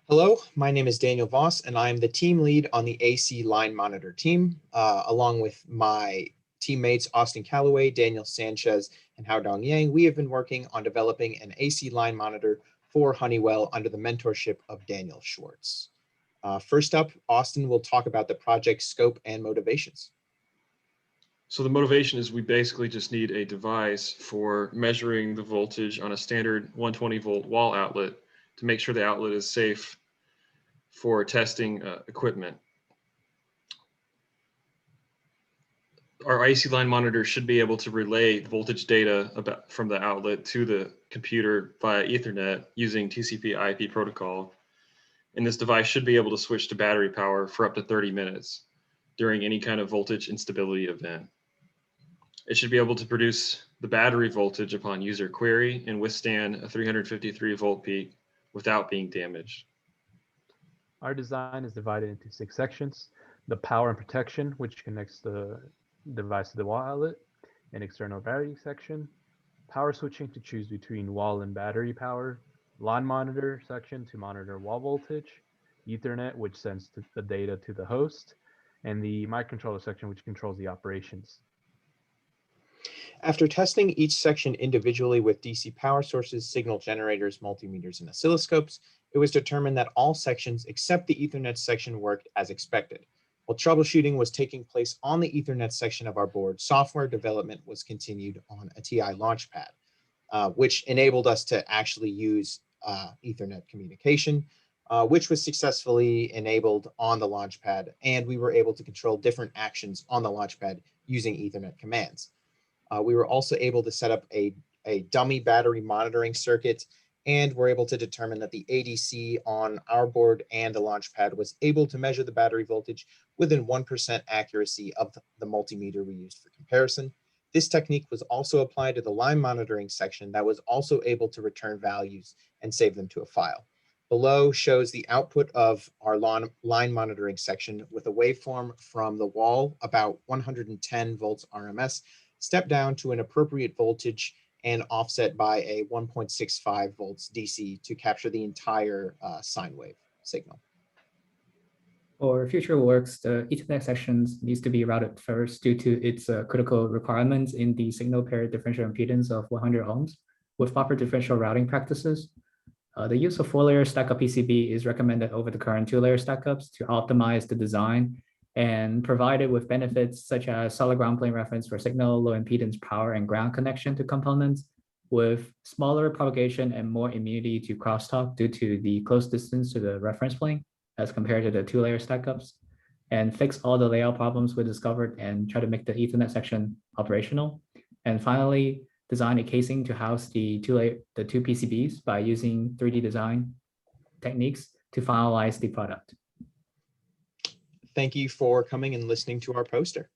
Hello, my name is Daniel Voss, and I'm the team lead on the AC line monitor team, along with my teammates Austin Calloway, Daniel Sanchez, and HaodongYang. We have been working on developing an AC line monitor for Honeywell under the mentorship of Daniel Schwartz. First up, Austin will talk about the project scope and motivations. So the motivation is we basically just need a device for measuring the voltage on a standard 120 volt wall outlet to make sure the outlet is safe for testing equipment. Our AC line monitor should be able to relay voltage data from the outlet to the computer via Ethernet using TCP/IP protocol. And this device should be able to switch to battery power for up to 30 minutes during any kind of voltage instability event. It should be able to produce the battery voltage upon user query and withstand a 353 volt peak without being damaged. Our design is divided into 6 sections: the power and protection, which connects the device to the wall outlet; an external battery section; power switching to choose between wall and battery power; line monitor section to monitor wall voltage; Ethernet, which sends the data to the host; and the microcontroller section, which controls the operations. After testing each section individually with DC power sources, signal generators, multimeters, and oscilloscopes, it was determined that all sections except the Ethernet section worked as expected. While troubleshooting was taking place on the Ethernet section of our board, software development was continued on a TI Launchpad, which enabled us to actually use Ethernet communication, which was successfully enabled on the Launchpad, and we were able to control different actions on the Launchpad using Ethernet commands. We were also able to set up a dummy battery monitoring circuit, and were able to determine that the ADC on our board and the Launchpad was able to measure the battery voltage within 1% accuracy of the multimeter we used for comparison. This technique was also applied to the line monitoring section that was also able to return values and save them to a file. Below shows the output of our line monitoring section with a waveform from the wall, about 110 volts RMS, step down to an appropriate voltage and offset by a 1.65 volts DC to capture the entire sine wave signal. For future works, the Ethernet sections needs to be routed first due to its critical requirements in the signal pair differential impedance of 100 ohms. With proper differential routing practices, the use of 4-layer stack-up PCB is recommended over the current 2-layer stack-ups to optimize the design and provided with benefits such as solid ground plane reference for signal, low impedance power and ground connection to components, with smaller propagation and more immunity to crosstalk due to the close distance to the reference plane as compared to the 2-layer stack-ups, and fix all the layout problems we discovered and try to make the Ethernet section operational. And finally, design a casing to house the two PCBs by using 3D design techniques to finalize the product. Thank you for coming and listening to our poster.